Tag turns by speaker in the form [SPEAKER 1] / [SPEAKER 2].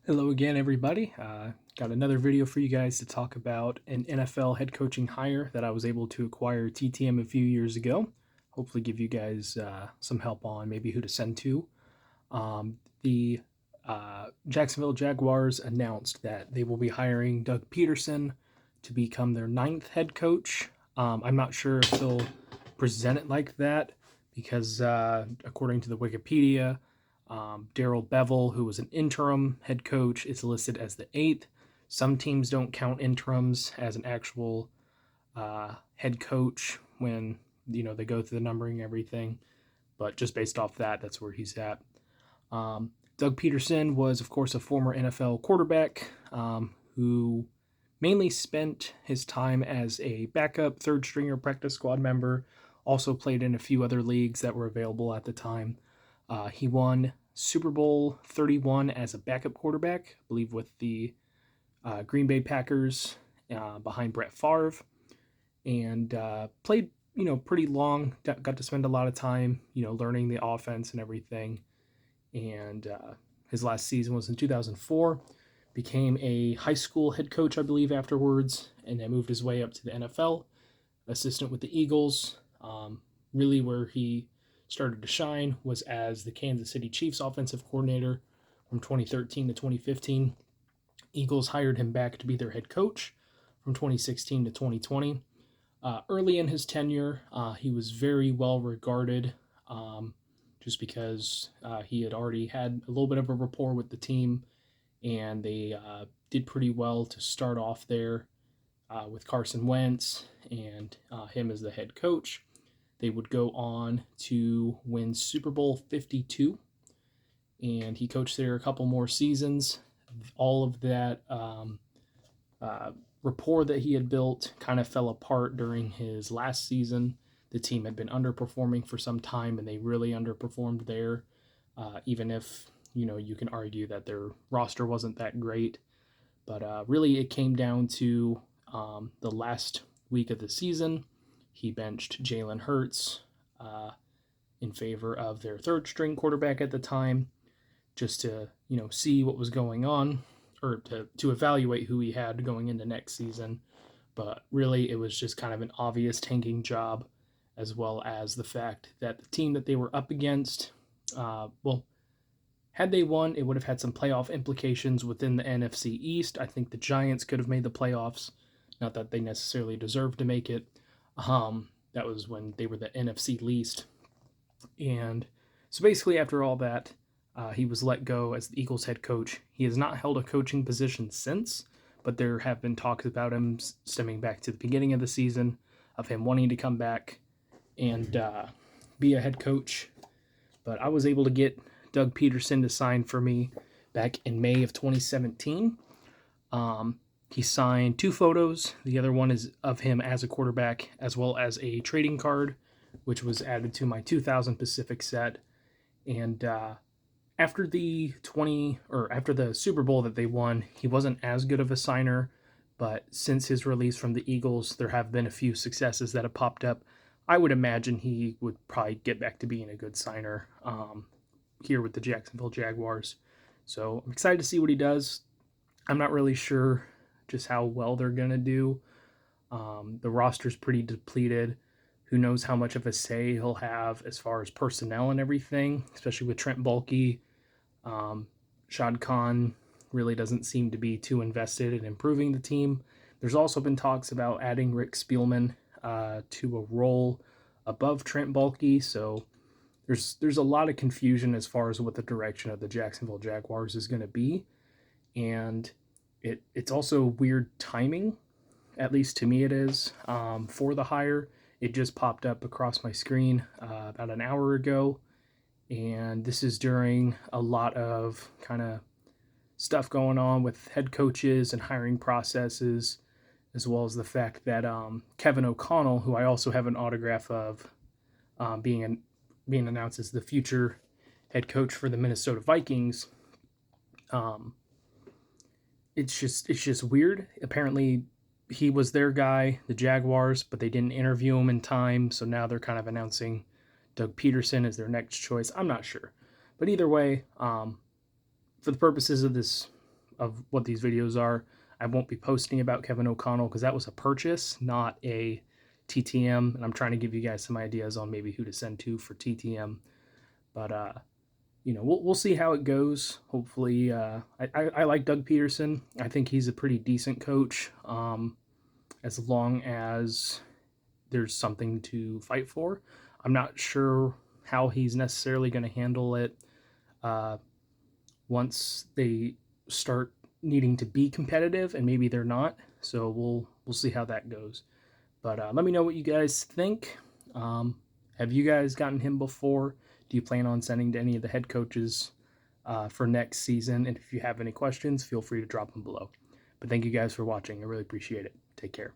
[SPEAKER 1] Hello again, everybody. Got another video for you guys to talk about an NFL head coaching hire that I was able to acquire TTM a few years ago. Hopefully, give you guys some help on maybe who to send to. The Jacksonville Jaguars announced that they will be hiring Doug Pederson to become their ninth head coach. I'm not sure if they'll present it like that because, according to the Wikipedia, Darrell Bevel, who was an interim head coach, is listed as the eighth. Some teams don't count interims as an actual head coach when they go through the numbering and everything, but just based off that, that's where he's at. Doug Pederson was, of course, a former NFL quarterback who mainly spent his time as a backup third stringer practice squad member, also played in a few other leagues that were available at the time. He won Super Bowl 31 as a backup quarterback, I believe with the Green Bay Packers behind Brett Favre, and played pretty long. Got to spend a lot of time learning the offense and everything. And his last season was in 2004. Became a high school head coach, I believe, afterwards, and then moved his way up to the NFL, assistant with the Eagles. Really, where he started to shine was as the Kansas City Chiefs offensive coordinator from 2013 to 2015. Eagles hired him back to be their head coach from 2016 to 2020. Early in his tenure, he was very well regarded just because he had already had a little bit of a rapport with the team, and they did pretty well to start off there with Carson Wentz and him as the head coach. They would go on to win Super Bowl 52, and he coached there a couple more seasons. All of that rapport that he had built kind of fell apart during his last season. The team had been underperforming for some time, and they really underperformed there, even if you can argue that their roster wasn't that great. But really, it came down to the last week of the season. He benched Jalen Hurts in favor of their third string quarterback at the time, just to see what was going on, or to evaluate who he had going into next season. But really, it was just kind of an obvious tanking job, as well as the fact that the team that they were up against, had they won, it would have had some playoff implications within the NFC East. I think the Giants could have made the playoffs. Not that they necessarily deserved to make it. That was when they were the NFC least. And so basically, after all that, he was let go as the Eagles head coach. He has not held a coaching position since, but there have been talks about him stemming back to the beginning of the season of him wanting to come back and be a head coach. But I was able to get Doug Pederson to sign for me back in May of 2017. He signed 2 photos. The other one is of him as a quarterback, as well as a trading card, which was added to my 2000 Pacific set. And after the Super Bowl that they won, he wasn't as good of a signer. But since his release from the Eagles, there have been a few successes that have popped up. I would imagine he would probably get back to being a good signer here with the Jacksonville Jaguars. So I'm excited to see what he does. I'm not really sure just how well they're going to do. The roster's pretty depleted. Who knows how much of a say he'll have as far as personnel and everything, especially with Trent Baalke. Shad Khan really doesn't seem to be too invested in improving the team. There's also been talks about adding Rick Spielman to a role above Trent Baalke, so there's a lot of confusion as far as what the direction of the Jacksonville Jaguars is going to be, and it's also weird timing, at least to me it is, for the hire. It just popped up across my screen about an hour ago, and this is during a lot of kind of stuff going on with head coaches and hiring processes, as well as the fact that Kevin O'Connell, who I also have an autograph of, being announced as the future head coach for the Minnesota Vikings. It's just weird. Apparently, he was their guy, the Jaguars, but they didn't interview him in time, so now they're kind of announcing Doug Pederson as their next choice. I'm not sure, but either way, for the purposes of this of what these videos are. I won't be posting about Kevin O'Connell because that was a purchase, not a TTM, and I'm trying to give you guys some ideas on maybe who to send to for TTM. But we'll see how it goes. Hopefully, I like Doug Pederson. I think he's a pretty decent coach, as long as there's something to fight for. I'm not sure how he's necessarily going to handle it once they start needing to be competitive, and maybe they're not. So we'll see how that goes. But let me know what you guys think. Have you guys gotten him before? Do you plan on sending to any of the head coaches for next season? And if you have any questions, feel free to drop them below. But thank you guys for watching. I really appreciate it. Take care.